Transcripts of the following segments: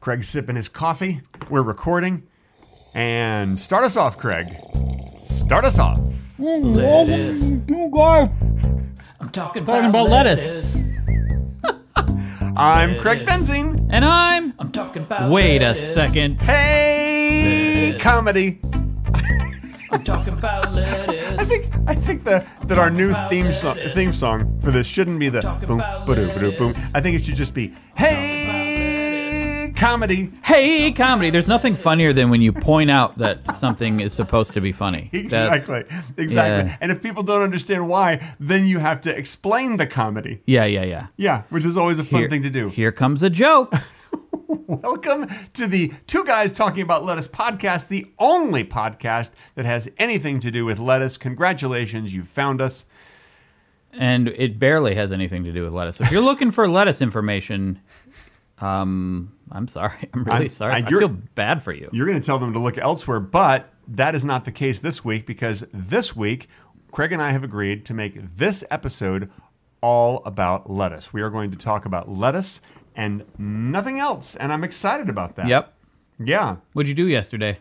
Craig's sipping his coffee. We're recording. And start us off, Craig. Start us off. Lettuce. I'm talking about lettuce. I'm Craig Benzing. And I'm talking about Wait lettuce. A second. Hey, lettuce. Comedy. I'm talking about lettuce. I think that our new theme song for this shouldn't be the boom, ba-doo, boom. I think it should just be, hey, comedy. Hey, comedy. There's nothing funnier than when you point out that something is supposed to be funny. Exactly. Yeah. And if people don't understand why, then you have to explain the comedy. Yeah. Yeah, which is always a fun thing to do. Here comes a joke. Welcome to the Two Guys Talking About Lettuce podcast, the only podcast that has anything to do with lettuce. Congratulations, you found us. And it barely has anything to do with lettuce. So if you're looking for lettuce information, I'm sorry. I'm really sorry. I feel bad for you. You're going to tell them to look elsewhere, but that is not the case this week, because this week, Craig and I have agreed to make this episode all about lettuce. We are going to talk about lettuce and nothing else, and I'm excited about that. Yep. Yeah. What'd you do yesterday?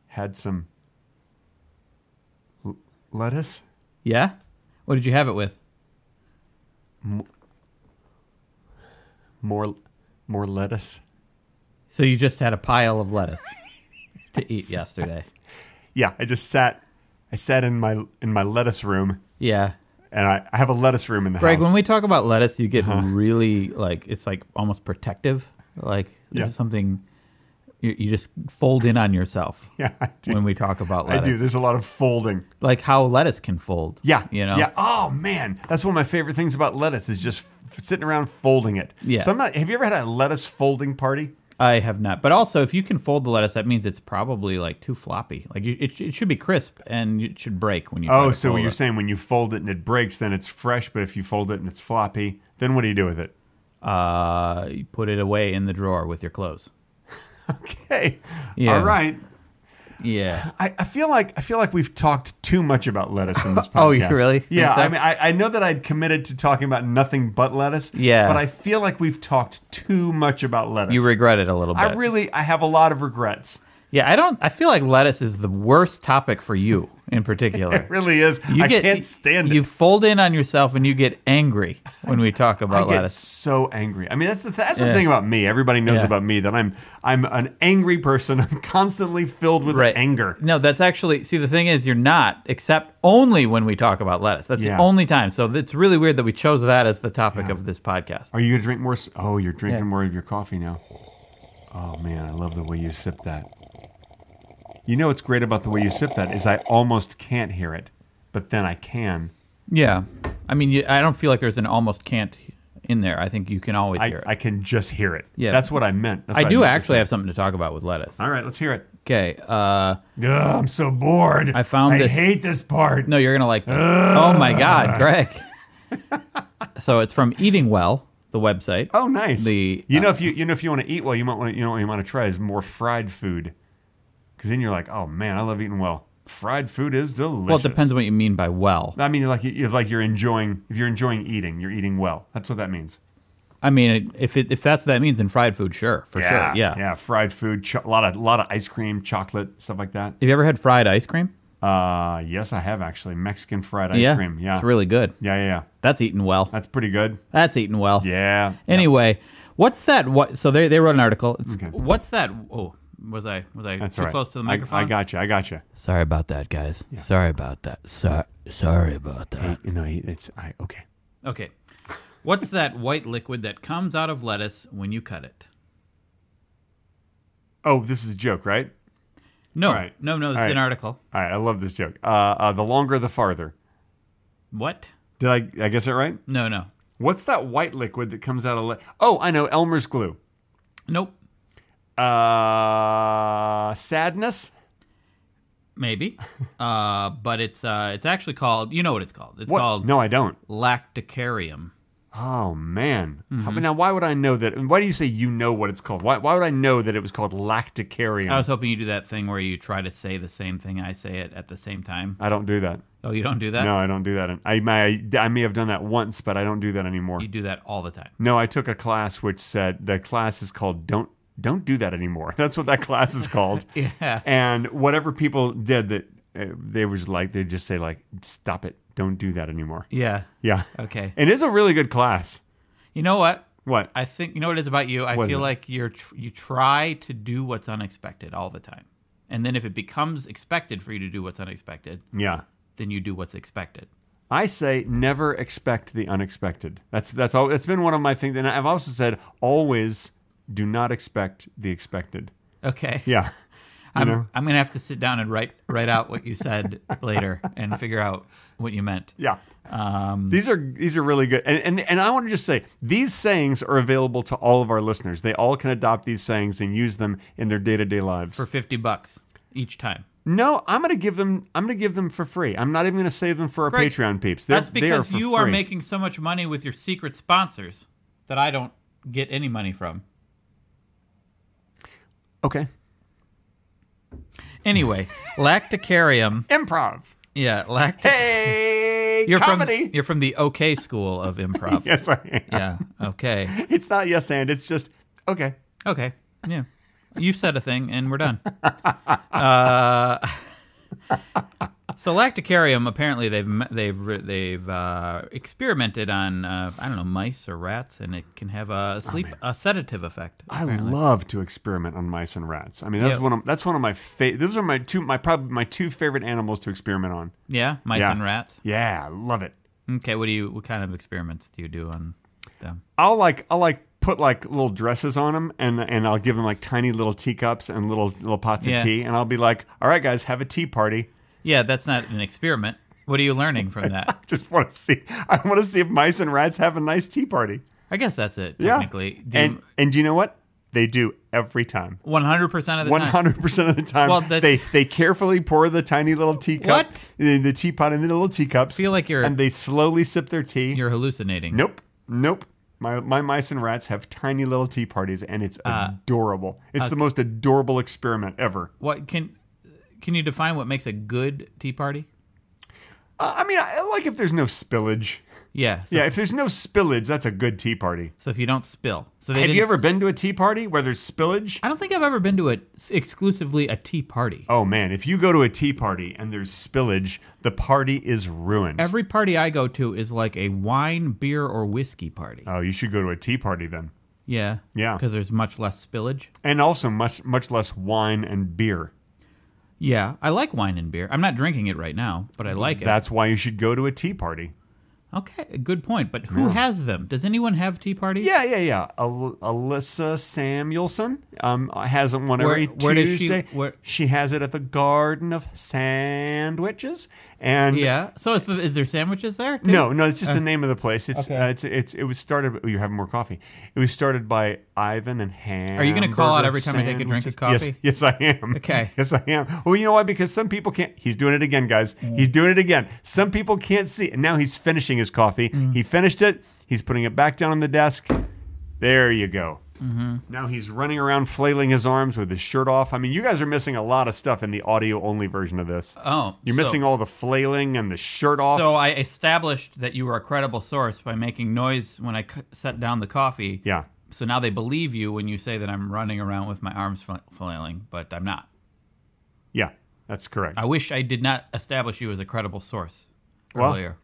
Had some lettuce. Yeah? What did you have it with? More lettuce. So you just had a pile of lettuce to eat yesterday. Yeah, I sat in my lettuce room. Yeah. And I have a lettuce room in the Greg, house. when we talk about lettuce, you get really, it's almost protective. There's something, you just fold in on yourself. Yeah, I do. When we talk about lettuce. I do. There's a lot of folding. Like how lettuce can fold. Yeah. You know? Yeah. Oh, man. That's one of my favorite things about lettuce is just sitting around folding it. Yeah. Have you ever had a lettuce folding party? I have not. But also, if you can fold the lettuce, that means it's probably too floppy. It should be crisp and it should break when you try to so fold you're it. saying when you fold it and it breaks, then it's fresh. But if you fold it and it's floppy, then what do you do with it? You put it away in the drawer with your clothes. Okay. Yeah. All right. Yeah. I feel like we've talked too much about lettuce in this podcast. Oh, you really? Yeah. So? I mean, I know that I'd committed to talking about nothing but lettuce. Yeah. But I feel like we've talked too much about lettuce. You regret it a little bit. I have a lot of regrets. Yeah, I feel like lettuce is the worst topic for you in particular. It really is. I can't stand it. You fold in on yourself and you get angry when we talk about lettuce. I get so angry. I mean, that's the thing about me. Everybody knows about me that I'm an angry person. I'm constantly filled with anger. No, that's actually, the thing is you're not, except only when we talk about lettuce. That's the only time. So it's really weird that we chose that as the topic of this podcast. Are you going to drink more? Oh, you're drinking more of your coffee now. Oh, man, I love the way you sip that. You know what's great about the way you sip that is I almost can't hear it, but then I can. Yeah. I mean, I don't feel like there's an almost can't in there. I think you can always hear it. I can just hear it. Yeah. That's what I meant. I do actually have something to talk about with lettuce. All right, let's hear it. Okay. I'm so bored. I hate this part. No, you're going to like this. Oh, my God, Greg. So it's from Eating Well, the website. Oh, nice. If you want to eat well, you want to try is more fried food. Because then you're like, oh man, I love eating well. Fried food is delicious. Well, it depends on what you mean by well. I mean, if you're enjoying eating, you're eating well. That's what that means. I mean, if that's what that means, then fried food, sure, sure, yeah. Yeah, fried food, a lot of ice cream, chocolate, stuff like that. Have you ever had fried ice cream? Yes, I have actually. Mexican fried ice cream. Yeah, it's really good. Yeah. That's eating well. That's pretty good. That's eating well. Yeah. Anyway, what's that? So they wrote an article. Okay. What's that? Oh. Was I That's too right. close to the microphone? I got you. Sorry about that, guys. Yeah. Sorry about that. Sorry about that. Okay. Okay. What's that white liquid that comes out of lettuce when you cut it? Oh, this is a joke, right? No. Right. No, this is an article. All right, I love this joke. The longer, the farther. What? Did I guess it right? No. What's that white liquid that comes out of Oh, I know, Elmer's glue. Nope. Sadness? Maybe. But it's actually called, you know what it's called. It's called... No, I don't. Lacticarium. Oh, man. Now, why would I know that? Why do you say you know what it's called? Why would I know that it was called lacticarium? I was hoping you do that thing where you try to say the same thing I say it at the same time. I don't do that. Oh, you don't do that? No, I don't do that. I may have done that once, but I don't do that anymore. You do that all the time. No, I took a class which said the class is called Don't do that anymore. That's what that class is called. Yeah. And whatever people did that they'd just say like, stop it. Don't do that anymore. Yeah. Yeah. Okay. It is a really good class. You know what? What? I think, you know what it is about you? I feel like you try to do what's unexpected all the time. And then if it becomes expected for you to do what's unexpected, yeah, then you do what's expected. I say never expect the unexpected. That's all. It's been one of my things. And I've also said always do not expect the expected. Okay. Yeah. I'm going to have to sit down and write out what you said later and figure out what you meant. Yeah. These are really good. And I want to just say, these sayings are available to all of our listeners. They all can adopt these sayings and use them in their day-to-day lives. For $50 each time. No, I'm going to give them for free. I'm not even going to save them for our Great. Patreon peeps. That's because you are making so much money with your secret sponsors that I don't get any money from. Okay. Anyway, lacticarium. Improv. Yeah, Hey, comedy. You're from the OK school of improv. Yes, I am. Yeah, okay. It's not yes and, it's just okay. Okay, yeah. You said a thing, and we're done. So lacticarium, apparently they've experimented on I don't know, mice or rats, and it can have a sedative effect. Apparently. I love to experiment on mice and rats. I mean, that's one of my those are probably my two favorite animals to experiment on. Yeah, mice and rats. Yeah, I love it. Okay, what kind of experiments do you do on them? I'll put like little dresses on them, and I'll give them like tiny little teacups and little pots of tea, and I'll be like, all right, guys, have a tea party. Yeah, that's not an experiment. What are you learning from that? I just want to see. I want to see if mice and rats have a nice tea party. I guess that's it, technically. Yeah. And do you know what? They do every time. 100% of the time? 100% of the time. Well, they carefully pour the tiny little teacup, the teapot in the little teacups. I feel like and they slowly sip their tea. You're hallucinating. Nope. My mice and rats have tiny little tea parties, and it's adorable. It's the most adorable experiment ever. What Can you define what makes a good tea party? I mean, I like if there's no spillage. Yeah. Yeah, if there's no spillage, that's a good tea party. So if you don't spill. So have you ever been to a tea party where there's spillage? I don't think I've ever been to exclusively a tea party. Oh, man. If you go to a tea party and there's spillage, the party is ruined. Every party I go to is like a wine, beer, or whiskey party. Oh, you should go to a tea party then. Yeah. Yeah. Because there's much less spillage. And also much less wine and beer. Yeah, I like wine and beer. I'm not drinking it right now, but I like it. That's why you should go to a tea party. Okay, good point. But who has them? Does anyone have tea parties? Yeah. Alyssa Samuelson has one every Tuesday. She has it at the Garden of Sandwiches. And yeah. So is there sandwiches there too? No, it's just the name of the place. It was started. You're having more coffee. It was started by Ivan and Ham. Are you going to call out every time I take a drink of coffee? Yes, I am. Okay. Yes, I am. Well, you know why? Because some people can't. He's doing it again, guys. He's doing it again. Some people can't see. And now he's finishing his coffee. He finished it. He's putting it back down on the desk. There you go. Mm-hmm. Now he's running around flailing his arms with his shirt off. I mean, you guys are missing a lot of stuff in the audio-only version of this. Oh. You're missing all the flailing and the shirt off. So I established that you were a credible source by making noise when I set down the coffee. Yeah. So now they believe you when you say that I'm running around with my arms flailing, but I'm not. Yeah, that's correct. I wish I did not establish you as a credible source earlier.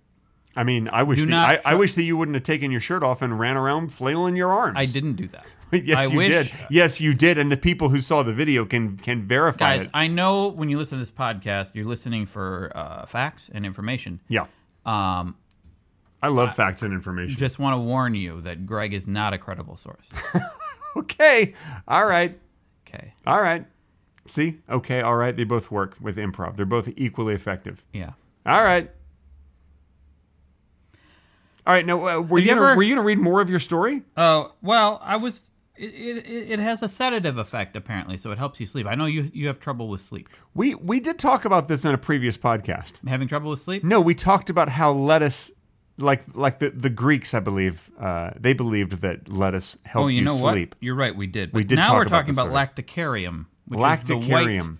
I mean, I wish that you wouldn't have taken your shirt off and ran around flailing your arms. I didn't do that. Yes, you did. Yes, you did. And the people who saw the video can verify it. Guys, I know when you listen to this podcast, you're listening for facts and information. Yeah. I love facts and information. Just want to warn you that Greg is not a credible source. Okay. All right. Okay. All right. See? Okay. All right. They both work with improv. They're both equally effective. Yeah. All right. All right. Now, were you going to read more of your story? Oh, well, I was. It has a sedative effect, apparently, so it helps you sleep. I know you have trouble with sleep. We did talk about this in a previous podcast. Having trouble with sleep? No, we talked about how lettuce like the Greeks, I believe, they believed that lettuce helped you sleep. What? You're right, we did. But We did now talk we're about talking this about already. lacticarium, which is Lacticarium. the white,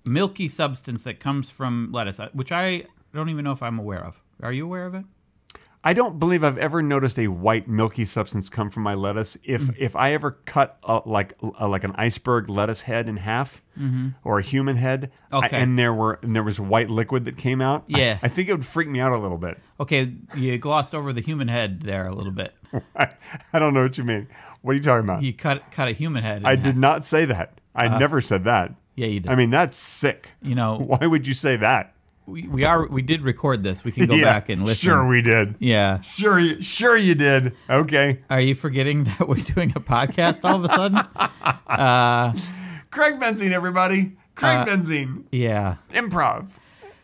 milky substance that comes from lettuce, which I don't even know if I'm aware of. Are you aware of it? I don't believe I've ever noticed a white milky substance come from my lettuce. If I ever cut like an iceberg lettuce head in half, or a human head, Okay. and there was white liquid that came out, Yeah. I think it would freak me out a little bit. Okay, you glossed over the human head there a little bit. I don't know what you mean. What are you talking about? You cut a human head in I half. did not say that. I never said that. Yeah, you did. I mean, that's sick. You know, Why would you say that? we did record this. We can go Yeah, back and listen. Sure, we did. Yeah. Sure, you did. Okay. Are you forgetting that we're doing a podcast all of a sudden? Craig Benzine, everybody. Craig Benzine. Yeah. Improv.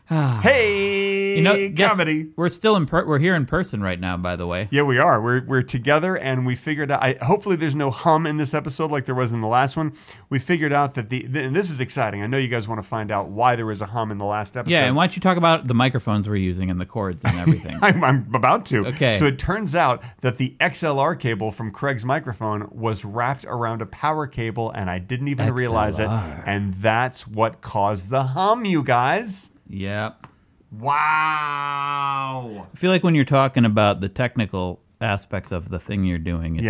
Hey, guess comedy. we're still we're here in person right now, by the way. Yeah, we are. We're together, and we figured out. Hopefully, there's no hum in this episode like there was in the last one. We figured out that and this is exciting. I know you guys want to find out why there was a hum in the last episode. Yeah, and why don't you talk about the microphones we're using and the cords and everything? I'm about to. Okay. So it turns out that the XLR cable from Craig's microphone was wrapped around a power cable, and I didn't even realize it. XLR. And that's what caused the hum, you guys. Yep. Wow. I feel like when you're talking about the technical aspects of the thing you're doing, it's,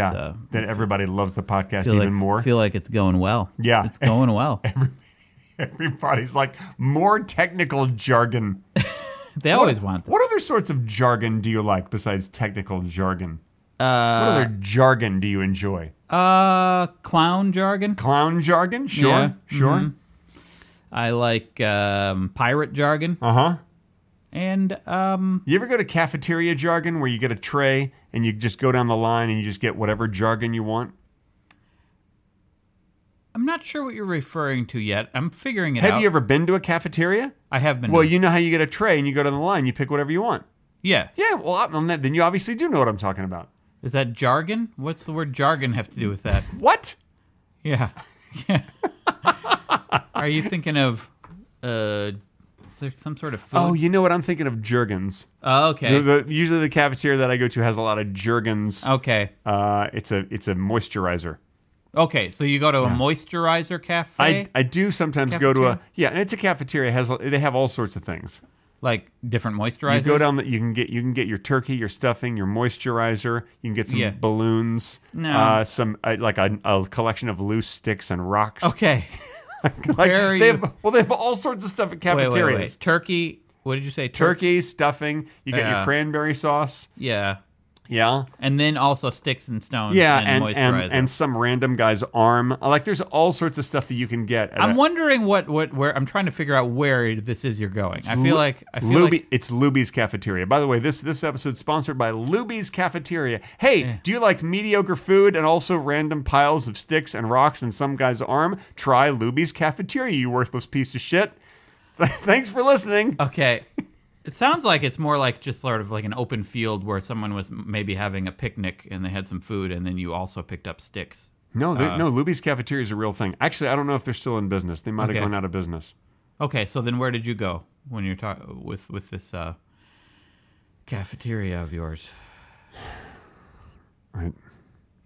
Then everybody loves the podcast feel even like, more. feel like it's going well. Yeah. It's going well. Everybody's like, more technical jargon. They always want that. What other sorts of jargon do you like besides technical jargon? What other jargon do you enjoy? Clown jargon. Clown jargon? Sure, Yeah. sure. Mhm. I like pirate jargon. Uh-huh. And You ever go to cafeteria jargon where you get a tray and you just go down the line and you just get whatever jargon you want? I'm not sure what you're referring to yet. I'm figuring it out. Have you ever been to a cafeteria? I have been. Well, you know how you get a tray and you go down the line, you pick whatever you want. Yeah. Yeah, well, then you obviously do know what I'm talking about. Is that jargon? What's the word jargon have to do with that? What? Yeah. Yeah. Are you thinking of some sort of food? Oh, you know what? I'm thinking of Jergens. Oh, okay. Usually the cafeteria that I go to has a lot of Jergens. Okay. It's a moisturizer. Okay, so you go to a moisturizer cafe? I do sometimes go to and it's a cafeteria. They have all sorts of things. Like different moisturizers? You go down you can get your turkey, your stuffing, your moisturizer. You can get some balloons. No. Some like a collection of loose sticks and rocks. Okay. Like, they have all sorts of stuff at cafeterias. Wait. Turkey. What did you say? Turkey, stuffing. You get your cranberry sauce. Yeah. Yeah. And then also sticks and stones. Yeah, and moisturizer. and some random guy's arm. Like, there's all sorts of stuff that you can get. I'm wondering where I'm trying to figure out where this is you're going. I feel like it's Luby's Cafeteria. By the way, this episode's sponsored by Luby's Cafeteria. Hey, do you like mediocre food and also random piles of sticks and rocks and some guy's arm? Try Luby's Cafeteria, you worthless piece of shit. Thanks for listening. Okay. It sounds like it's more like just sort of like an open field where someone was maybe having a picnic and they had some food and then you also picked up sticks. No, Luby's Cafeteria is a real thing. Actually, I don't know if they're still in business. They might have gone out of business. Okay, so then where did you go when you're talking with this cafeteria of yours?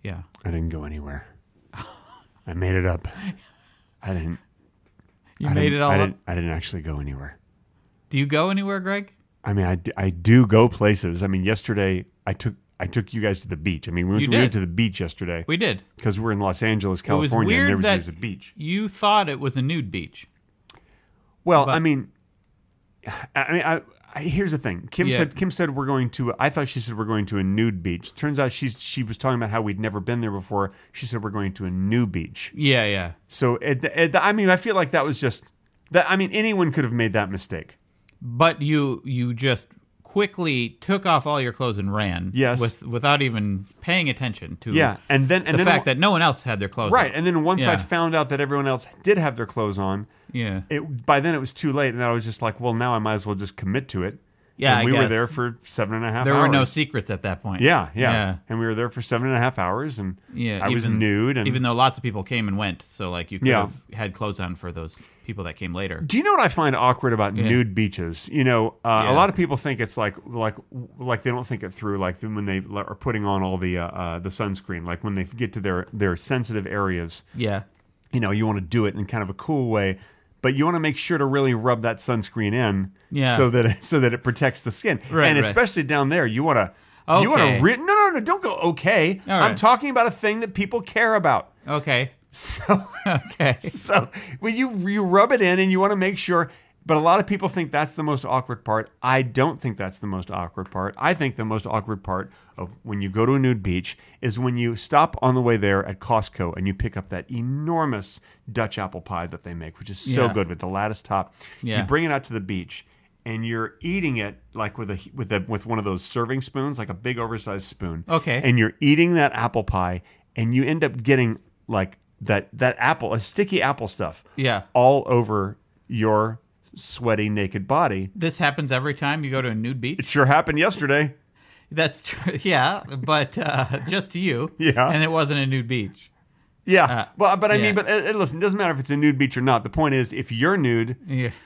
Yeah. I didn't go anywhere. I made it up. I didn't. You made it all up? I didn't actually go anywhere. Do you go anywhere, Greg? I mean, I do go places. I mean, yesterday I took you guys to the beach. I mean, we went to the beach yesterday. We did. Because we're in Los Angeles, California, it was weird and that there's a beach. You thought it was a nude beach. Well, here's the thing. Kim said we're going to. I thought she said we're going to a nude beach. Turns out she was talking about how we'd never been there before. She said we're going to a new beach. Yeah, yeah. So I feel like that was just that. I mean, anyone could have made that mistake. But you just quickly took off all your clothes and ran. Yes. Without even paying attention to the fact that no one else had their clothes right. on. And then once I found out that everyone else did have their clothes on, by then it was too late, and I was just like, well, now I might as well just commit to it. Yeah, and we were guess. there for 7.5 hours. There were no secrets at that point. Yeah. And we were there for 7.5 hours, and I was nude. And even though lots of people came and went, so like you could have had clothes on for those people that came later. Do you know what I find awkward about nude beaches? You know, a lot of people think it's like they don't think it through. Like when they are putting on all the sunscreen, like when they get to their sensitive areas. Yeah. You know, you want to do it in kind of a cool way, but you want to make sure to really rub that sunscreen in, so that it protects the skin. Right, and right. especially down there, you want to. Okay. You want to. No, don't go. Okay, All right. I'm talking about a thing that people care about. Okay. So Okay. So when you rub it in and you want to make sure, but a lot of people think that's the most awkward part. I don't think that's the most awkward part. I think the most awkward part of when you go to a nude beach is when you stop on the way there at Costco and you pick up that enormous Dutch apple pie that they make, which is so good with the lattice top. Yeah. You bring it out to the beach and you're eating it like with one of those serving spoons, like a big oversized spoon. Okay. And you're eating that apple pie and you end up getting like that apple, a sticky apple stuff, all over your sweaty naked body. This happens every time you go to a nude beach? It sure happened yesterday. That's true. Yeah, but just to you. Yeah. And it wasn't a nude beach. Yeah. But I mean, listen, it doesn't matter if it's a nude beach or not. The point is, if you're nude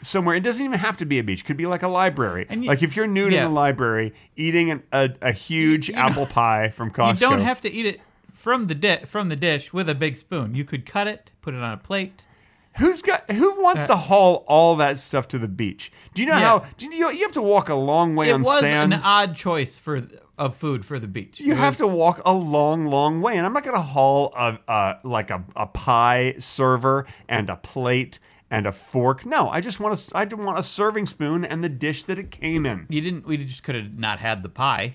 somewhere, it doesn't even have to be a beach. It could be like a library. Like if you're nude in the library, eating a huge apple pie from Costco. You don't have to eat it from the dish with a big spoon. You could cut it, put it on a plate. Who wants to haul all that stuff to the beach? Do you know how? You have to walk a long way on sand. It was an odd choice of food for the beach. You have to walk a long, long way, and I'm not going to haul a pie server and a plate and a fork. No, I want a serving spoon and the dish that it came in. We just could have not had the pie.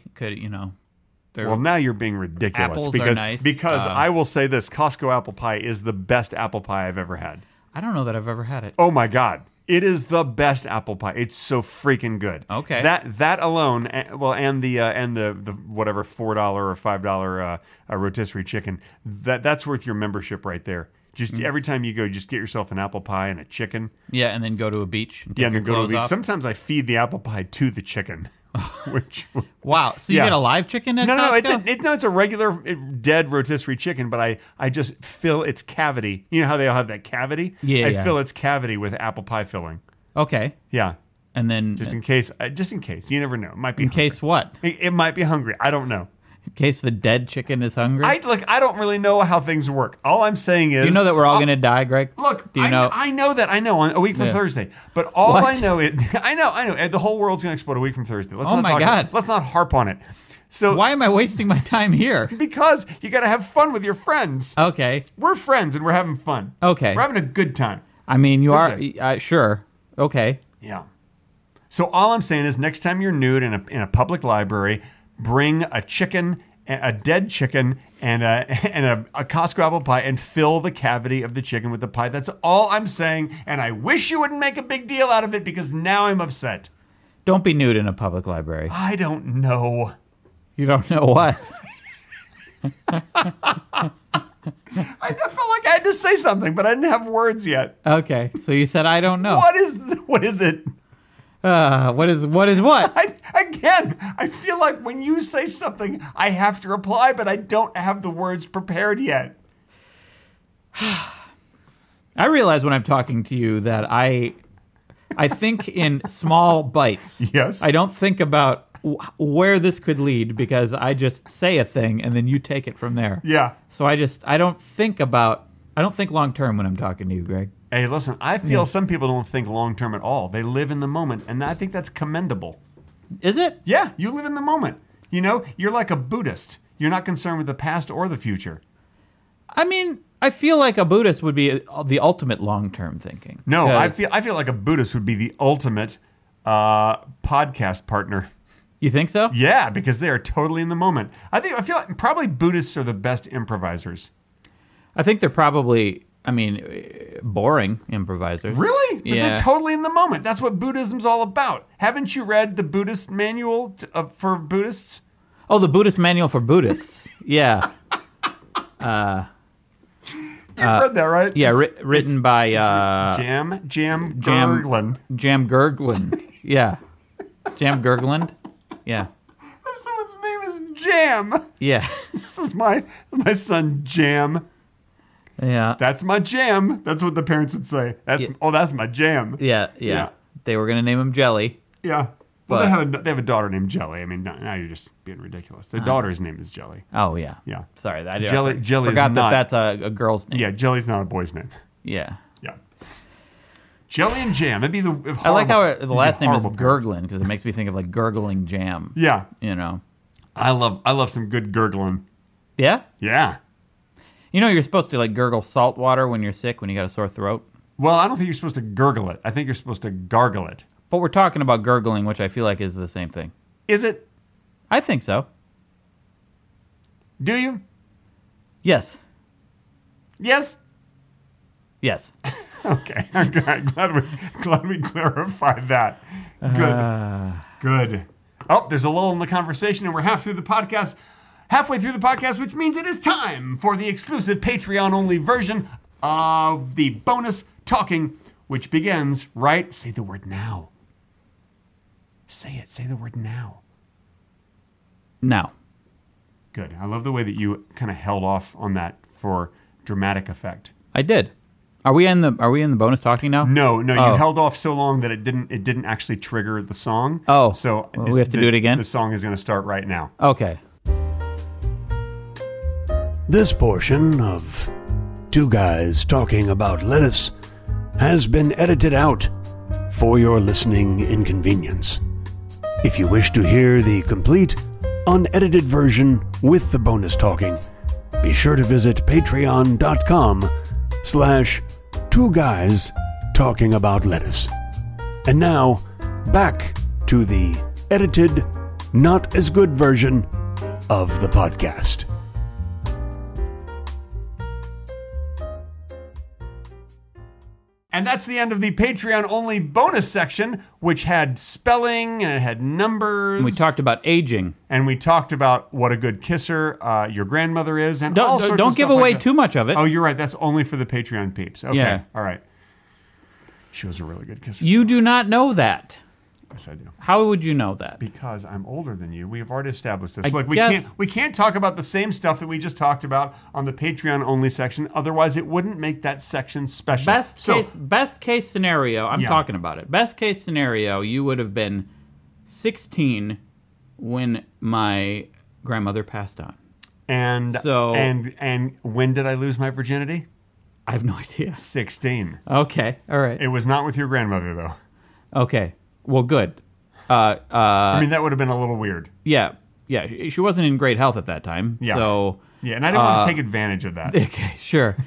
Well, now you're being ridiculous. Apples are nice. Because I will say this: Costco apple pie is the best apple pie I've ever had. I don't know that I've ever had it. Oh my God. It is the best apple pie. It's so freaking good. Okay. That alone, and the whatever $4 or $5 rotisserie chicken, that's worth your membership right there. Just every time you go, just get yourself an apple pie and a chicken. Yeah, and then go to a beach. And then go to a beach. Sometimes I feed the apple pie to the chicken. Wow. So you get a live chicken at Costco? No, it's a regular dead rotisserie chicken, but I just fill its cavity. You know how they all have that cavity? I fill its cavity with apple pie filling. Okay. Yeah. And then just in case, you never know. It might be in case what? It might be hungry. I don't know. In case the dead chicken is hungry? I don't really know how things work. All I'm saying is... Do you know that we're all going to die, Greg? Look, do you know? I know that. I know, a week from Thursday. But all I know is... I know. The whole world's going to explode a week from Thursday. Let's not harp on it. So why am I wasting my time here? Because you got to have fun with your friends. Okay. We're friends and we're having fun. Okay. We're having a good time. I mean, you are... sure. Okay. Yeah. So all I'm saying is next time you're nude in a public library, bring a chicken... a dead chicken and a Costco apple pie and fill the cavity of the chicken with the pie. That's all I'm saying, and I wish you wouldn't make a big deal out of it because now I'm upset. Don't be nude in a public library. I don't know. You don't know what? I felt like I had to say something, but I didn't have words yet. Okay, so you said I don't know. What is it? What is what? I feel like when you say something, I have to reply, but I don't have the words prepared yet. I realize when I'm talking to you that I think in small bites. Yes. I don't think about where this could lead because I just say a thing and then you take it from there. Yeah. So I don't think long term when I'm talking to you, Greg. Hey, listen, I feel some people don't think long-term at all. They live in the moment, and I think that's commendable. Is it? Yeah, you live in the moment. You know, you're like a Buddhist. You're not concerned with the past or the future. I mean, I feel like a Buddhist would be the ultimate long-term thinking. No, I feel like a Buddhist would be the ultimate podcast partner. You think so? Yeah, because they are totally in the moment. I feel like probably Buddhists are the best improvisers. I think they're probably... boring improvisers. Really? But yeah. They're totally in the moment. That's what Buddhism's all about. Haven't you read the Buddhist manual for Buddhists? Oh, the Buddhist manual for Buddhists. Yeah. You've read that, right? Yeah, written by... Jam Gerglin. Jam Gerglin. Yeah. Jam Gurgland? Yeah. Someone's name is Jam. Yeah. This is my son Jam. Yeah. That's my jam. That's what the parents would say. That's my jam. Yeah. They were going to name him Jelly. Yeah. Well, But- they have a daughter named Jelly. I mean, now you're just being ridiculous. Their daughter's name is Jelly. Oh, yeah. Yeah. Sorry. Jelly is forgot not- that's a girl's name. Yeah, Jelly's not a boy's name. Yeah. Yeah. Jelly and Jam. That'd be the horrible, I like how the last name is horrible parents. Gurgling because it makes me think of like gurgling jam. Yeah. You know. I love some good gurgling. Yeah? Yeah. You know you're supposed to like gurgle salt water when you're sick, when you got a sore throat? Well, I don't think you're supposed to gurgle it. I think you're supposed to gargle it. But we're talking about gurgling, which I feel like is the same thing. Is it? I think so. Do you? Yes. Yes? Yes. Okay. I'm glad we clarified that. Good. Good. Oh, there's a lull in the conversation, and we're halfway through the podcast, which means it is time for the exclusive Patreon-only version of the bonus talking, which begins right. Say the word now. Say it. Say the word now. Now. Good. I love the way that you kind of held off on that for dramatic effect. I did. Are we in the bonus talking now? No, Oh. you held off so long that it didn't actually trigger the song. Oh. So Well, we have to do it again? The song is going to start right now. Okay. This portion of Two Guys Talking About Lettuce has been edited out for your listening inconvenience. If you wish to hear the complete, unedited version with the bonus talking, be sure to visit patreon.com/Two Guys Talking About Lettuce. And now, back to the edited, not as good version of the podcast. And that's the end of the Patreon-only bonus section, which had spelling and it had numbers. And we talked about aging. And we talked about what a good kisser your grandmother is, and all sorts of Don't stuff give like away that. too much of it. Oh, you're right. That's only for the Patreon peeps. Okay. Yeah. All right. She was a really good kisser. You do not know that. Yes, I do. How would you know that? Because I'm older than you. We have already established this. I Look, guess- we can't talk about the same stuff that we just talked about on the Patreon only section. Otherwise, it wouldn't make that section special. Best case scenario, I'm Yeah. talking about it. Best case scenario, you would have been 16 when my grandmother passed on. And So- and when did I lose my virginity? I have no idea. 16. Okay, all right. It was not with your grandmother though. Okay, well, good. I mean, that would have been a little weird. Yeah, she wasn't in great health at that time. Yeah. So, Yeah, and I didn't want to take advantage of that. okay, sure.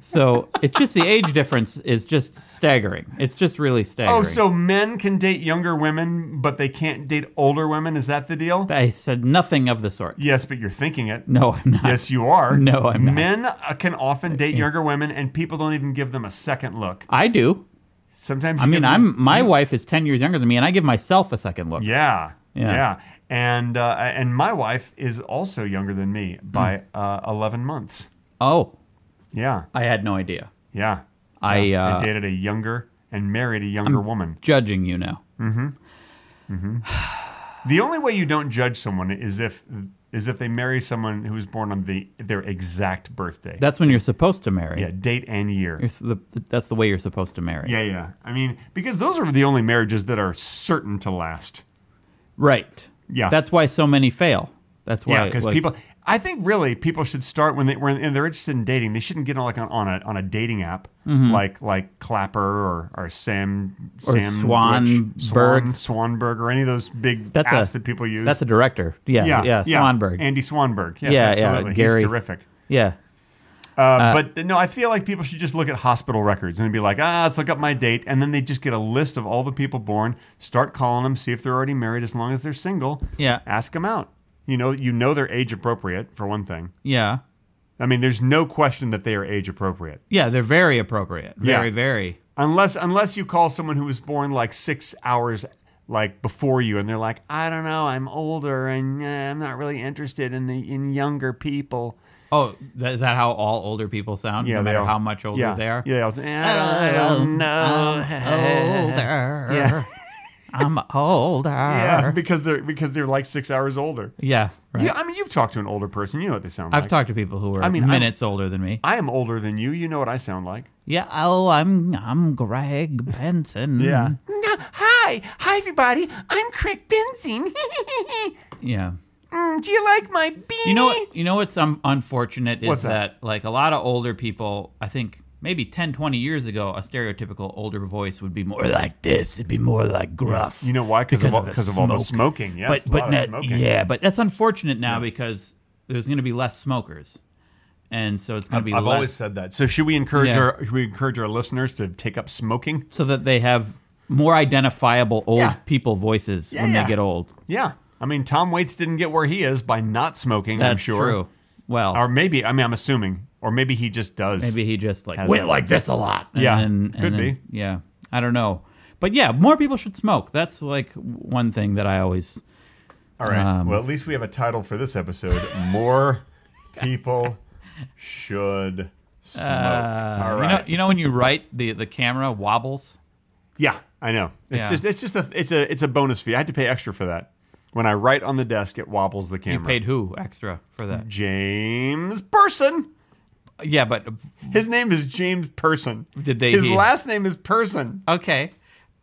So it's just the age difference is just staggering. It's just really staggering. Oh, so men can date younger women, but they can't date older women? Is that the deal? I said nothing of the sort. Yes, but you're thinking it. No, I'm not. Yes, you are. No, I'm not. Men can often date younger women, and people don't even give them a second look. I do. Sometimes I mean, my wife is 10 years younger than me, and I give myself a second look. Yeah. Yeah. And my wife is also younger than me by 11 months. Oh, Yeah. I had no idea. Yeah. I dated a younger and married a younger woman. Judging you now. The only way you don't judge someone is if they marry someone who was born on their exact birthday. That's when you're supposed to marry. Yeah, date and year. That's the way you're supposed to marry. Yeah. I mean, because those are the only marriages that are certain to last. Right. Yeah. That's why so many fail. That's why. Yeah, because people. I think really people should start when they're interested in dating. They shouldn't get on a dating app like Clapper or Swanberg or any of those big apps that people use. That's a director. Yeah. Swanberg. Andy Swanberg. Yes, Yeah, absolutely. Gary. He's terrific. Yeah. But no, I feel like people should just look at hospital records and be like, let's look up my date. And then they just get a list of all the people born, start calling them, see if they're already married as long as they're single. Yeah. Ask them out. You know they're age appropriate, for one thing. Yeah. I mean, there's no question that they are age appropriate. Yeah, they're very appropriate. Very, Yeah. very. Unless you call someone who was born like 6 hours like before you and they're like, I don't know, I'm older and I'm not really interested in younger people. Oh, is that how all older people sound? Yeah, no they matter all- how much older they are? Yeah. I don't know. I'm older. Yeah. I'm older. Yeah, because they're like 6 hours older. Yeah, right. Yeah, I mean, you've talked to an older person. You know what they sound like. I've talked to people who are minutes older than me. I am older than you. You know what I sound like. Yeah. Oh, I'm Greg Benson. Yeah. Hi everybody. I'm Craig Benson. Yeah. Do you like my beanie? You know what's unfortunate is What's that? like a lot of older people, I think maybe 10, 20 years ago, a stereotypical older voice would be more like this. It'd be more like gruff. You know why? Because of all the smoking. Yeah, but that's unfortunate now because there's going to be less smokers, and so it's going to be. I've always said that. So should we encourage our listeners to take up smoking so that they have more identifiable old people voices when they get old? Yeah, I mean, Tom Waits didn't get where he is by not smoking. That's I'm sure. True. Well, or maybe I'm assuming, or maybe he just does. Maybe he just went like this a lot. Could be. Yeah, I don't know, but yeah, more people should smoke. That's like one thing that I always. All right. Well, at least we have a title for this episode. More people should smoke. All right. You know when you write, the camera wobbles. Yeah, I know. It's a bonus fee. I had to pay extra for that. When I write on the desk, it wobbles the camera. You paid who extra for that? James Person. Yeah, but his name is James Person. His last name is Person. Okay,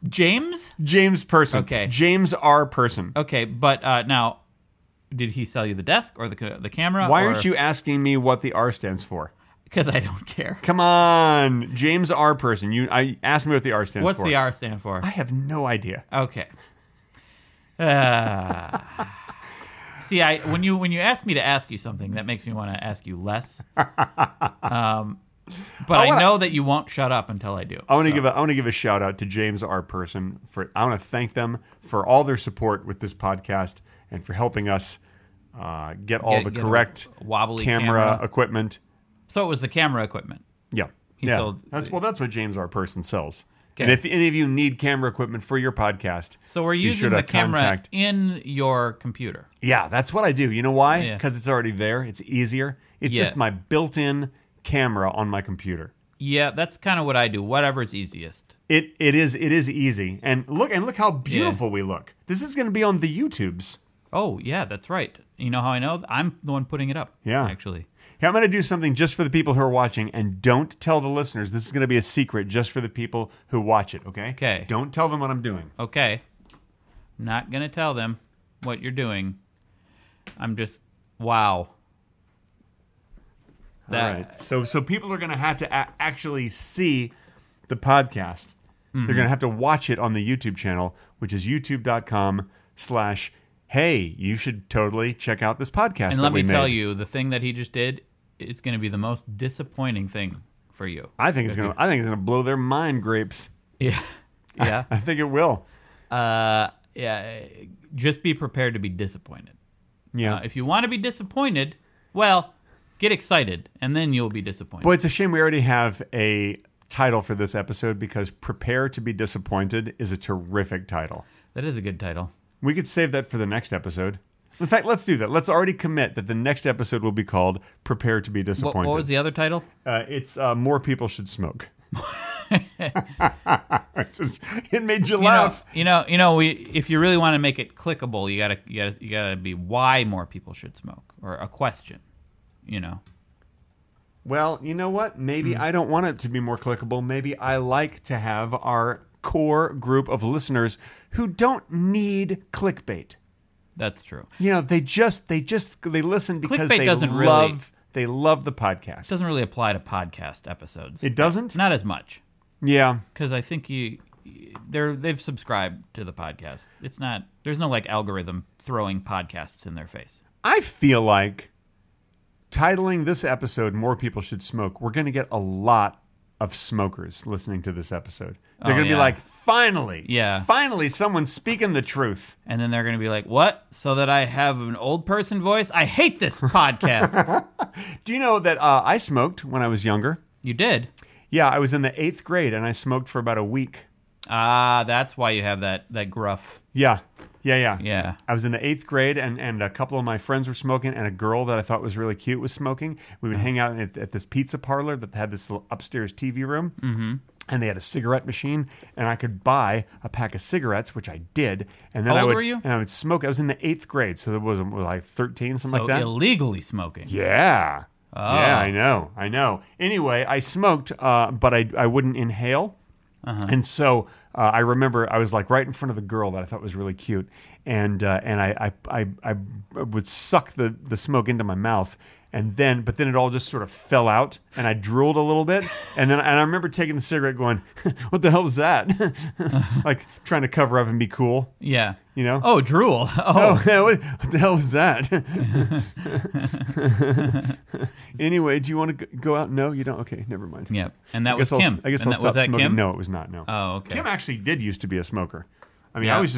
James Person. Okay, James R. Person. Okay, but now, did he sell you the desk or the camera? Why aren't you asking me what the R stands for? Because I don't care. Come on, James R. Person. I asked me what the R stands for. What's the R stand for? I have no idea. Okay. See, when you ask me to ask you something, that makes me want to ask you less. But I know that you won't shut up until I do. I want to give a shout out to James R. Person I want to thank them for all their support with this podcast and for helping us get the correct wobbly camera equipment. So it was the camera equipment. Yeah, that's what James R. Person sells. Okay. And if any of you need camera equipment for your podcast, so we're using the camera in your computer. Yeah, that's what I do. You know why? Because it's already there. It's easier. It's just my built-in camera on my computer. Yeah, that's kind of what I do. Whatever's easiest. It is easy. And look how beautiful we look. This is going to be on the YouTubes. Oh yeah, that's right. You know how I know? I'm the one putting it up. Yeah, actually. Hey, I'm going to do something just for the people who are watching, and don't tell the listeners. This is going to be a secret just for the people who watch it, okay? Okay. Don't tell them what I'm doing. Okay. I'm not going to tell them what you're doing. I'm just, wow. All right. So people are going to have to actually see the podcast. Mm-hmm. They're going to have to watch it on the YouTube channel, which is youtube.com/hey, you should totally check out this podcast. And let me tell you, the thing that he just did is going to be the most disappointing thing for you. I think it's going to blow their mind grapes. Yeah. Yeah. I think it will. Yeah. Just be prepared to be disappointed. Yeah. If you want to be disappointed, well, get excited, and then you'll be disappointed. Boy, it's a shame we already have a title for this episode because Prepare to be Disappointed is a terrific title. That is a good title. We could save that for the next episode. In fact, let's do that. Let's already commit that the next episode will be called Prepare to be Disappointed. What was the other title? It's More People Should Smoke. It made you laugh. If you really want to make it clickable, you gotta be why more people should smoke, or a question. Well, you know what? Maybe I don't want it to be more clickable. Maybe I like to have our core group of listeners who don't need clickbait. That's true. They listen because clickbait they love the podcast. It doesn't really apply to podcast episodes. It doesn't? Not as much. Yeah. Because I think they've subscribed to the podcast. There's no algorithm throwing podcasts in their face. I feel like titling this episode More People Should Smoke, we're going to get a lot of smokers listening to this episode. They're going to be like, finally, someone's speaking the truth. And then they're going to be like, what? So that I have an old person voice? I hate this podcast. Do you know that I smoked when I was younger? You did? Yeah, I was in the 8th grade, and I smoked for about a week. Ah, that's why you have that gruff. Yeah. Yeah. Yeah. I was in the 8th grade, and a couple of my friends were smoking, and a girl that I thought was really cute was smoking. We would hang out at this pizza parlor that had this little upstairs TV room. Mm-hmm. And they had a cigarette machine, and I could buy a pack of cigarettes, which I did. And then How old were you? And I would smoke. I was in the 8th grade, so it was like 13, something like that. Illegally smoking. Yeah. Oh. Yeah, I know. Anyway, I smoked, but I wouldn't inhale. And so I remember I was like right in front of the girl that I thought was really cute, and I would suck the smoke into my mouth, but then it all just sort of fell out, and I drooled a little bit, and I remember taking the cigarette, going, "What the hell was that?" Like trying to cover up and be cool. Yeah. You know? Oh, drool. Oh, what the hell was that? Anyway, do you want to go out? No, you don't? Okay, never mind. Yep. And that was I'll Kim. I guess And I'll stop was that smoking. Kim? No, it was not. No. Oh, okay. Kim actually did used to be a smoker. I mean, Yeah. I was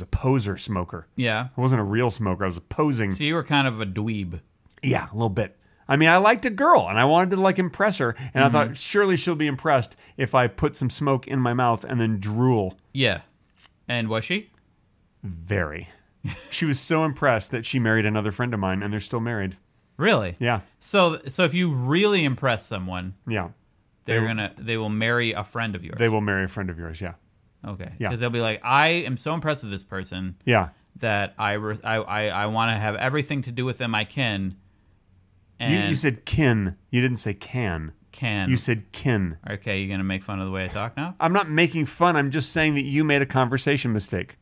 a poser smoker. Yeah. I wasn't a real smoker. I was posing. So you were kind of a dweeb. Yeah, a little bit. I mean, I liked a girl, and I wanted to like impress her, and I thought surely she'll be impressed if I put some smoke in my mouth and then drool. Yeah. And was she? Very. She was so impressed that she married another friend of mine, and they're still married. Really? Yeah. So if you really impress someone, Yeah. they will marry a friend of yours. They will marry a friend of yours. Yeah. Okay. Yeah. Because they'll be like, I am so impressed with this person Yeah. that I want to have everything to do with them I can. And You said kin. You didn't say can. can. You said kin. Okay, you gonna make fun of the way I talk now? I'm not making fun. I'm just saying that you made a conversation mistake.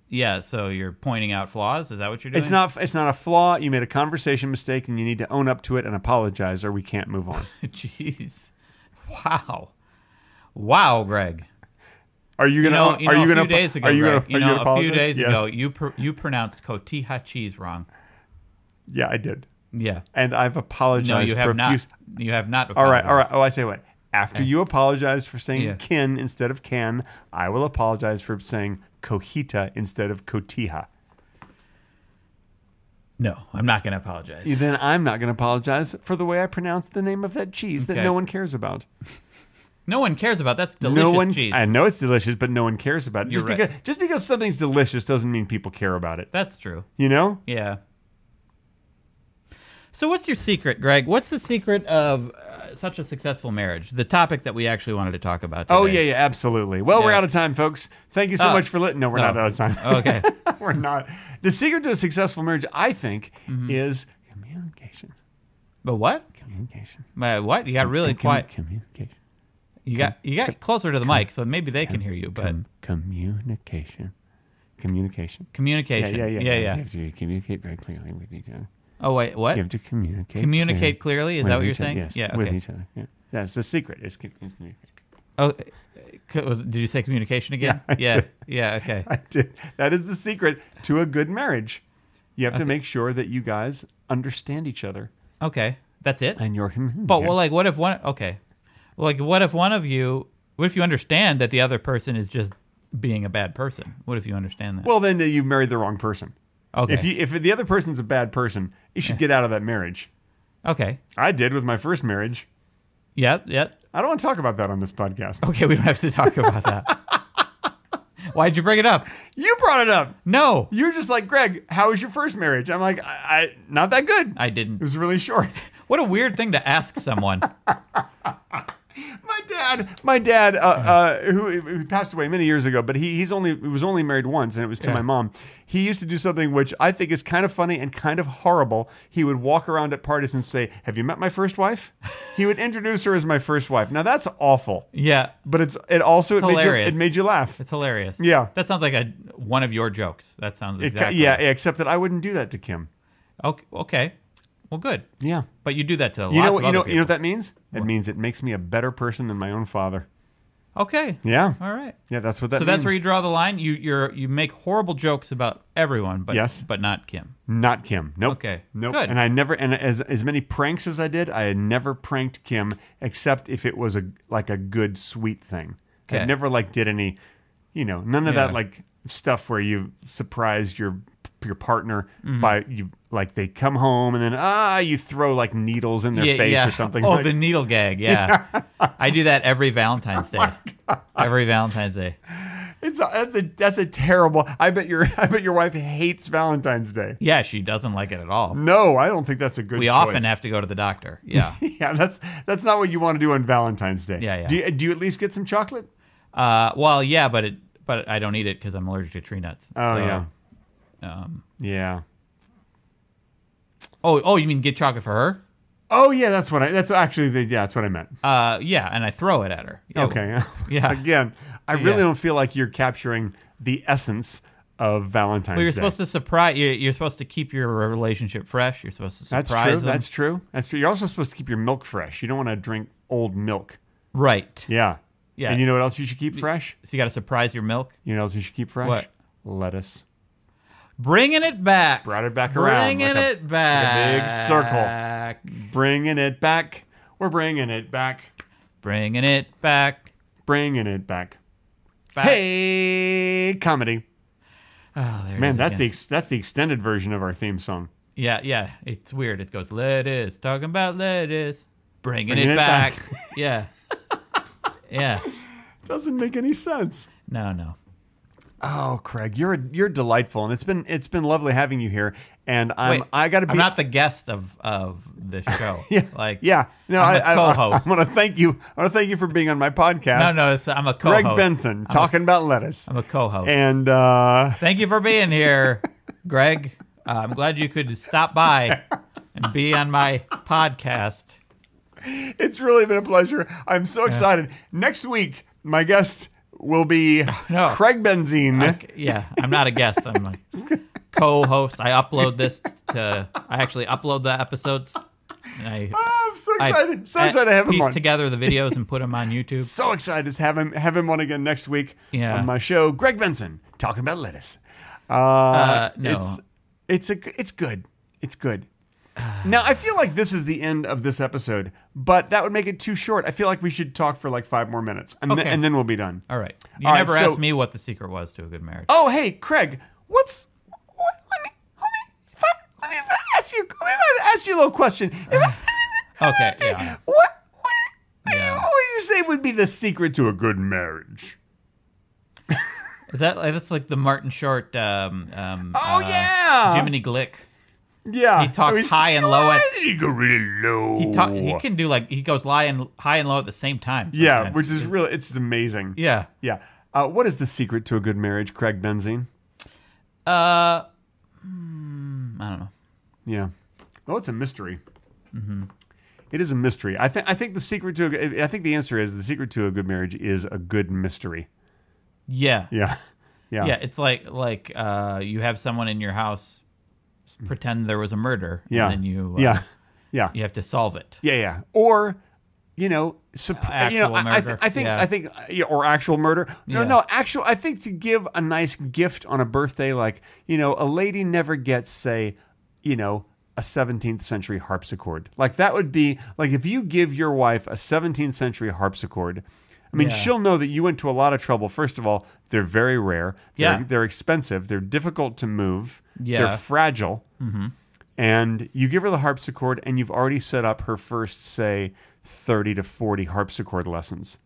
Yeah. So you're pointing out flaws. Is that what you're doing? It's not a flaw. You made a conversation mistake, and you need to own up to it and apologize, or we can't move on. Jeez. Wow, Greg. Are you gonna? A few days ago, Yes. you pronounced cotija cheese wrong. Yeah, I did, Yeah. and I've apologized. No, you have profuse- not. You have not. All right. apologized. Oh, I tell you what. After you apologize for saying Yeah. kin instead of can, I will apologize for saying cojita instead of cotija. No, I'm not going to apologize. Then I'm not going to apologize for the way I pronounce the name of that cheese that Okay. no one cares about. No one cares about. That's delicious cheese. I know it's delicious, but no one cares about it. You're right. Just because something's delicious doesn't mean people care about it. That's true. You know? Yeah. So what's your secret, Greg? What's the secret of such a successful marriage? The topic that we actually wanted to talk about today. Oh, yeah, absolutely. Well, we're Yeah. out of time, folks. Thank you so much for listening. No, we're not out of time. Okay. We're not. The secret to a successful marriage, I think, Mm-hmm. is communication. But what? Communication. What? You got really quiet. Communication. You got closer to the mic, so maybe they can hear you. But Communication. communication. Yeah. Yeah. You have to communicate very clearly with each other. Oh wait, what? You have to communicate. Communicate clearly? Is that what you're each other, saying? Yes. Yeah. With Okay. each other. Yeah. That's the secret. Is communication. Oh, did you say communication again? Yeah, I Yeah. Okay. I did. That is the secret to a good marriage. You have to make sure that you guys understand each other Okay. That's it. and you're. But well, like, what if one? Okay. Like, what if one of you? What if you understand that the other person is just being a bad person? What if you understand that? Well, then you married the wrong person. Okay. If the other person's a bad person, you should get out of that marriage. Okay. I did with my first marriage. Yeah. I don't want to talk about that on this podcast. Okay, we don't have to talk about that. Why'd you bring it up? You brought it up. No, You were just like, Greg, how was your first marriage? I'm like, I not that good. I It didn't. was really short. What a weird thing to ask someone. My dad, who passed away many years ago, but he was only married once, and it was to Yeah. my mom. He used to do something which I think is kind of funny and kind of horrible. He would walk around at parties and say, "Have you met my first wife?" He would introduce her as my first wife. Now that's awful, Yeah, but it hilarious. made you laugh. it's hilarious. Yeah. That sounds like one of your jokes. That sounds exactly. Yeah, except that I wouldn't do that to Kim. Okay. Well, good. Yeah. But you do that to lots You know of what? other You know people. what that means? It means it makes me a better person than my own father. Okay. Yeah. All right. Yeah, that's what that So means. that's where you draw the line. You make horrible jokes about everyone, but Yes. but not Kim. Not Kim. Nope. Okay. Nope. Good. And as many pranks as I did, I had never pranked Kim except if it was a good sweet thing. I Okay. never did any, none of Yeah. that stuff where you surprise your partner Mm-hmm. by they come home and then you throw needles in their face or something. Oh, the needle gag. Yeah. I do that every Valentine's Day. Every Valentine's Day. That's a terrible. I bet your wife hates Valentine's Day. Yeah, she doesn't like it at all. No, I don't think that's a good choice. We often have to go to the doctor. Yeah. Yeah, that's not what you want to do on Valentine's Day. Yeah. Do you at least get some chocolate? Well, yeah, but I don't eat it because I'm allergic to tree nuts. Oh, so, yeah. Yeah. Oh, you mean get chocolate for her? Oh yeah, that's what I meant. Yeah, and I throw it at her. Yeah, Okay. Yeah. Again, I really don't feel like you're capturing the essence of Valentine's Well, you're Day. supposed to surprise. You're supposed to keep your relationship fresh. You're supposed to surprise them. That's true. You're also supposed to keep your milk fresh. You don't want to drink old milk. Right. Yeah. Yeah. And you know what else you should keep fresh? So you got to surprise your milk. You know what else you should keep fresh? What? Lettuce. Bringing it back. Brought it back around. Bringing it back. Like a big circle. Bringing it back. We're bringing it back. Bringing it back. Bringing it back. Back. Hey, comedy. Oh, there Man, it is again. that's the extended version of our theme song. Yeah. It's weird. It goes, lettuce. Talking about lettuce. Bringing it back. Yeah. Yeah. Doesn't make any sense. No. Oh, Craig, you're delightful, and it's been lovely having you here. And I'm not the guest of this show. Yeah. No, I'm a co-host. I want to thank you. I want to thank you for being on my podcast. No, I'm a co-host. Greg Benson, talking about lettuce. I'm a co-host. And thank you for being here, Greg. I'm glad you could stop by and be on my podcast. It's really been a pleasure. I'm so excited. Next week, my guest will be Craig Benzine. Yeah, I'm not a guest. I'm a co-host. I upload I actually upload the episodes. And I'm so excited. To have him piece on. together the videos and put them on YouTube. So excited to have him on again next week on my show. Greg Benson, talking about lettuce. No. It's good. It's good. Now, I feel like this is the end of this episode, but that would make it too short. I feel like we should talk for like 5 more minutes, and then we'll be done. All right. You never asked me what the secret was to a good marriage. Oh, hey, Craig, let me ask you a little question. Okay, yeah. What would you say would be the secret to a good marriage? That's like the Martin Short yeah. Jiminy Glick. Yeah. He talks high and low He go really low. He can do he goes high and low at the same time. Yeah, which is really it's amazing. Yeah. Yeah. What is the secret to a good marriage, Craig Benzine? I don't know. Yeah. Well, it's a mystery. Mm-hmm. It is a mystery. I think the secret to I think the answer is the secret to a good marriage is a good mystery. Yeah. Yeah. Yeah. Yeah. It's like you have someone in your house pretend there was a murder. Yeah. And then you you have to solve it. Yeah. Or actual murder. I think or actual murder. No, actual. I think to give a nice gift on a birthday, like a lady never gets, say, a 17th century harpsichord. Like that would be like if you give your wife a 17th century harpsichord. I mean, she'll know that you went to a lot of trouble. First of all, they're very rare. They're expensive. They're difficult to move. Yeah. They're fragile. Mm-hmm. And you give her the harpsichord, and you've already set up her first, say, 30 to 40 harpsichord lessons.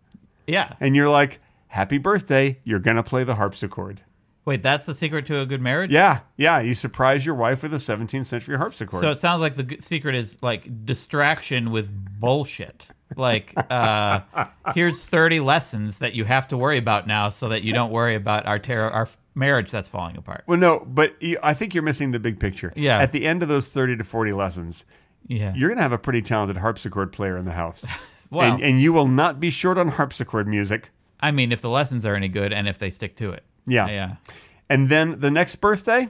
Yeah. And you're like, happy birthday. You're going to play the harpsichord. Wait, that's the secret to a good marriage? Yeah. You surprise your wife with a 17th century harpsichord. So it sounds like the secret is like distraction with bullshit. Like, here's 30 lessons that you have to worry about now so that you don't worry about our marriage that's falling apart. Well, no, but I think you're missing the big picture. Yeah. At the end of those 30 to 40 lessons, you're going to have a pretty talented harpsichord player in the house. Well, and you will not be short on harpsichord music. I mean, if the lessons are any good and if they stick to it. Yeah. And then the next birthday,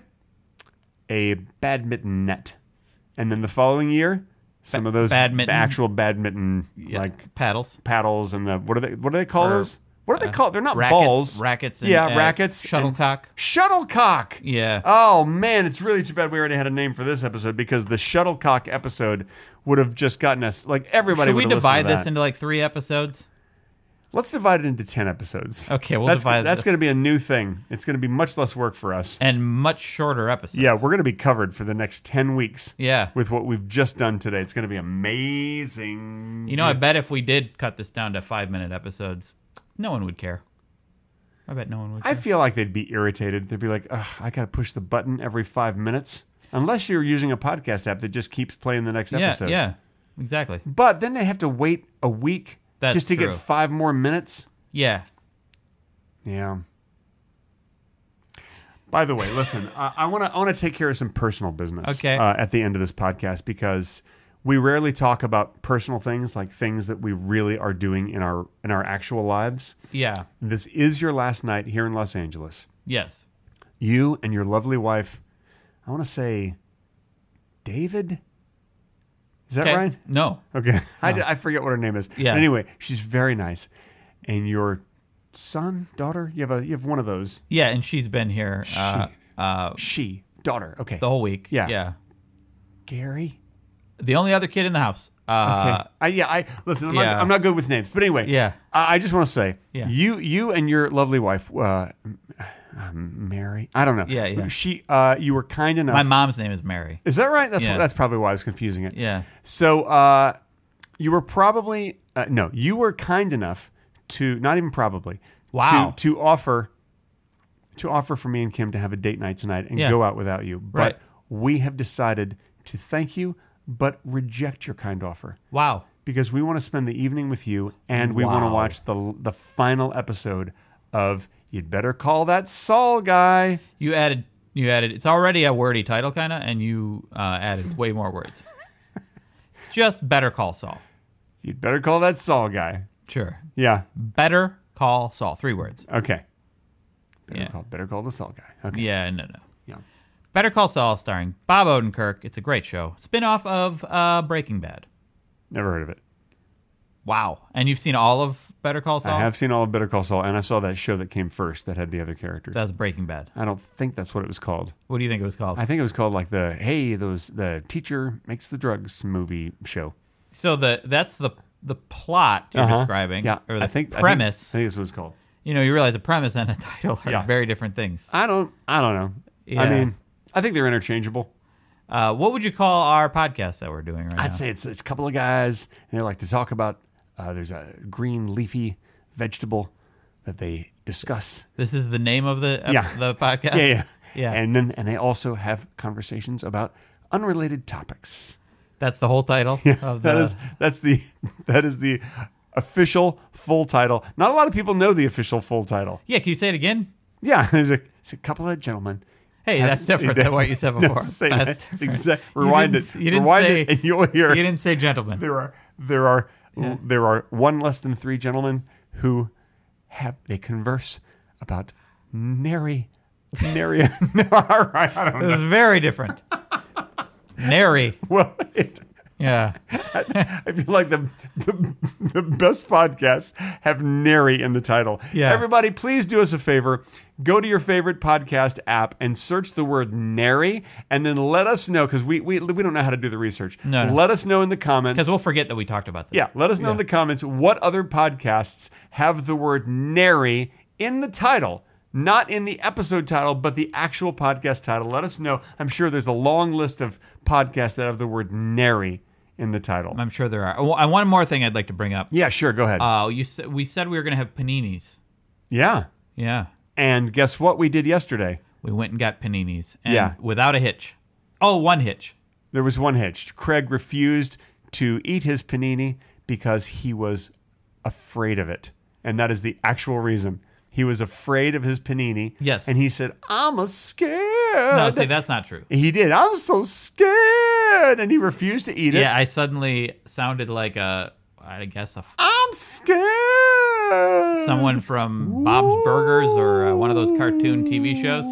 a badminton net. And then the following year, some of those actual badminton like paddles and the what do they call those? What are they called? They're not balls. Rackets. And, rackets. Shuttlecock. Shuttlecock. Yeah. Oh man, it's really too bad we already had a name for this episode because the shuttlecock episode would have just gotten us like everybody. Should we divide this into like 3 episodes? Let's divide it into 10 episodes. Okay, divide. That's going to be a new thing. It's going to be much less work for us. And much shorter episodes. Yeah, we're going to be covered for the next 10 weeks. Yeah. With what we've just done today. It's going to be amazing. I bet if we did cut this down to 5-minute episodes, no one would care. I bet no one would. I feel like they'd be irritated. They'd be like, ugh, I got to push the button every 5 minutes. Unless you're using a podcast app that just keeps playing the next episode. Yeah, exactly. But then they have to wait a week just to get 5 more minutes. Yeah. Yeah. By the way, listen, I want to take care of some personal business at the end of this podcast, because we rarely talk about personal things, like things that we really are doing in our actual lives. Yeah. This is your last night here in Los Angeles. Yes. You and your lovely wife, I want to say David? Is that right? No. Okay. No. I forget what her name is. Yeah. But anyway, she's very nice. And your son, daughter, you have one of those. Yeah, and she's been here. She, daughter. Okay. The whole week. Yeah. Yeah. Gary? The only other kid in the house. Okay. Listen, I'm not good with names. But anyway, I just want to say, you and your lovely wife, Mary, I don't know. Yeah. You were kind enough. My mom's name is Mary. Is that right? That's probably why I was confusing it. Yeah. So you were probably you were kind enough to, not even probably, to offer for me and Kim to have a date night tonight and go out without you. But we have decided to thank you, but reject your kind offer. Wow. Because we want to spend the evening with you, and we want to watch the final episode of You'd Better Call That Saul Guy. You added. It's already a wordy title, kind of, and you added way more words. It's just Better Call Saul. You'd better call that Saul guy. Sure. Yeah. Better Call Saul. 3 words. Okay. Better call the Saul guy. Okay. Yeah. No. Yeah. Better Call Saul, starring Bob Odenkirk. It's a great show. Spin-off of Breaking Bad. Never heard of it. Wow. And you've seen all of Better Call Saul? I have seen all of Better Call Saul, and I saw that show that came first that had the other characters. That's Breaking Bad. I don't think that's what it was called. What do you think it was called? I think it was called like the teacher makes the drugs movie show. So that's the plot you're describing, or the premise. I think that's what it's called. You realize a premise and a title are very different things. I don't know. Yeah. I mean, I think they're interchangeable. What would you call our podcast that we're doing right now? I'd say it's a couple of guys, and they like to talk about, there's a green leafy vegetable that they discuss. This is the name of the podcast? Yeah. And they also have conversations about unrelated topics. That's the whole title? Yeah, that is the official full title. Not a lot of people know the official full title. Yeah, can you say it again? Yeah, it's a couple of gentlemen. Hey, that's different than what you said before. That's different. Rewind it, and you'll hear. You didn't say gentlemen. There are one less than 3 gentlemen who they converse about nary. All right, I don't know. This is very different. Nary. Well, yeah. I feel like the best podcasts have nary in the title. Yeah. Everybody, please do us a favor. Go to your favorite podcast app and search the word nary, and then let us know, because we don't know how to do the research. No. Let us know in the comments. Because we'll forget that we talked about this. Yeah, let us know in the comments what other podcasts have the word nary in the title. Not in the episode title, but the actual podcast title. Let us know. I'm sure there's a long list of podcasts that have the word nary in the title. I'm sure there are. Well, one more thing I'd like to bring up. Yeah, sure. Go ahead. We said we were going to have paninis. Yeah. Yeah. And guess what we did yesterday? We went and got paninis. Without a hitch. Oh, one hitch. There was one hitch. Craig refused to eat his panini because he was afraid of it. And that is the actual reason. He was afraid of his panini. Yes. And he said, I'm scared. No, see, that's not true. He did. I'm so scared. And he refused to eat it. Yeah, I suddenly sounded like I'm scared. Someone from Bob's Burgers or one of those cartoon TV shows.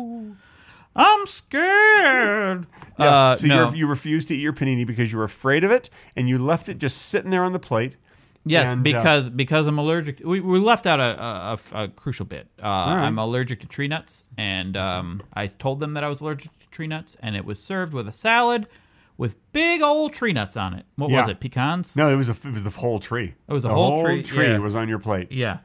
I'm scared. Yeah. So you refused to eat your panini because you were afraid of it, and you left it just sitting there on the plate. Yes, and, because I'm allergic. We left out a crucial bit. Right. I'm allergic to tree nuts, and I told them that I was allergic to tree nuts, and it was served with a salad with big old tree nuts on it. What was it? Pecans? No, it was the whole tree. It was a whole tree. The whole tree was on your plate. Yeah.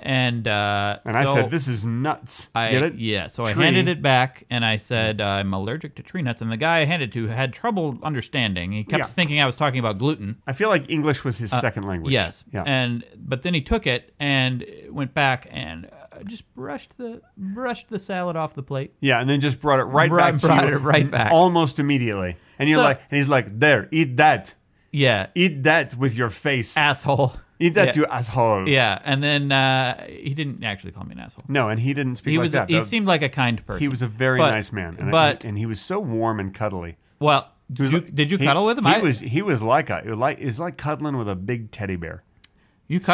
And I said, this is nuts. Get it? Yeah. So I handed it back, and I said, I'm allergic to tree nuts. And the guy I handed to had trouble understanding. He kept thinking I was talking about gluten. I feel like English was his second language. Yes. Yeah. But then he took it and went back, and just brushed the salad off the plate. Yeah, and then just brought it right back to brought you. it right back. Almost immediately. And he's like, there, eat that. Yeah. Eat that with your face. Asshole. Eat that, Yeah. you asshole. Yeah, and then he didn't actually call me an asshole. No, and he didn't speak He like was. that. He seemed like a kind person. He was a very nice man. And he was so warm and cuddly. Well, did you cuddle with him? He was like cuddling with a big teddy bear.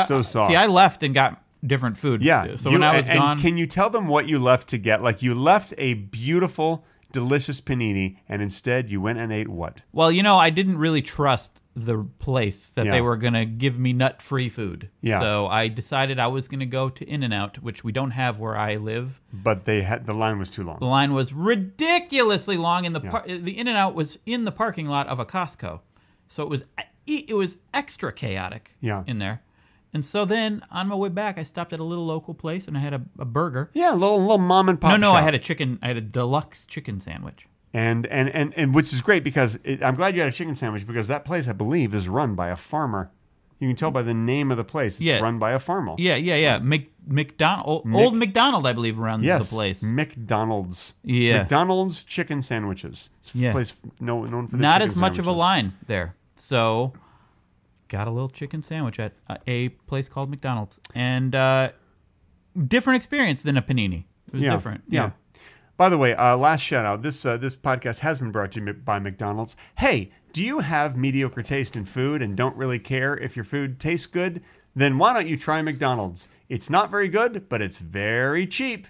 So soft. See, I left and got different food. Yeah. So when I was gone, can you tell them what you left to get? Like, you left a beautiful, delicious panini, and instead you went and ate what? well, I didn't really trust the place that Yeah. they were going to give me nut-free food. Yeah. So I decided I was going to go to In-N-Out, which we don't have where I live. But the line was too long. The line was ridiculously long, and the In-N-Out was in the parking lot of a Costco, so it was extra chaotic in there. And so then on my way back, I stopped at a little local place and I had a burger. Yeah, a little mom and pop. No, shop. I had a deluxe chicken sandwich. And which is great because I'm glad you had a chicken sandwich, because that place, I believe, is run by a farmer. You can tell by the name of the place. It's run by a farmer. Yeah. Old McDonald, I believe, runs the place. McDonald's. Yeah. McDonald's chicken sandwiches. It's a place known for the Not chicken as much of a sandwiches. line there. So got a little chicken sandwich at a place called McDonald's. And different experience than a panini. It was different. Yeah. By the way, last shout out. This podcast has been brought to you by McDonald's. Hey, do you have mediocre taste in food and don't really care if your food tastes good? Then why don't you try McDonald's? It's not very good, but it's very cheap.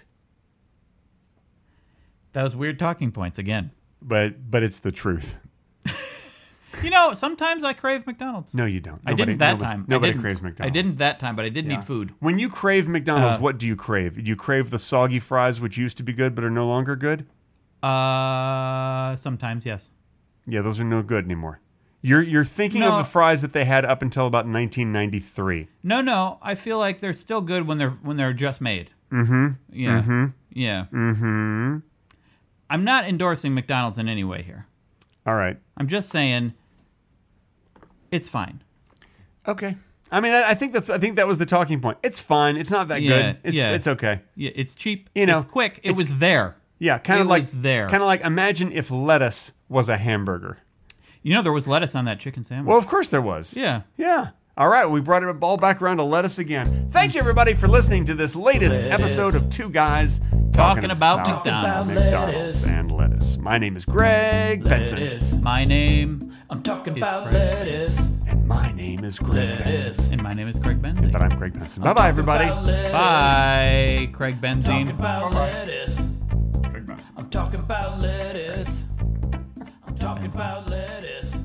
That was weird talking points again. But it's the truth. Sometimes I crave McDonald's. No, you don't. I didn't that time. Nobody craves McDonald's. I didn't that time, but I did need food. When you crave McDonald's, what do you crave? Do you crave the soggy fries, which used to be good but are no longer good? Sometimes, yes. Yeah, those are no good anymore. You're thinking of the fries that they had up until about 1993. No. I feel like they're still good when they're just made. Mm-hmm. Yeah. Mm-hmm. Yeah. Mm-hmm. I'm not endorsing McDonald's in any way here. All right. I'm just saying it's fine. Okay. I mean, I think that was the talking point. It's fine. It's not that good. It's okay. Yeah, it's cheap. It's quick. It was there. Yeah, kind of there. like imagine if lettuce was a hamburger. There was lettuce on that chicken sandwich. Well, of course there was. Yeah. Yeah. All right, we brought it all back around to lettuce again. Thank you, everybody, for listening to this latest episode of Two Guys Talking about McDonald's and lettuce. My name is Greg Benson. My name I'm talking is about Craig. lettuce. And my name is Greg Benson. And my name is Craig Benzine. But I'm Greg Benson. Bye-bye, everybody. Bye, Craig Benzine. Talking about lettuce. Greg Benson. I'm talking about lettuce. I'm talking about lettuce.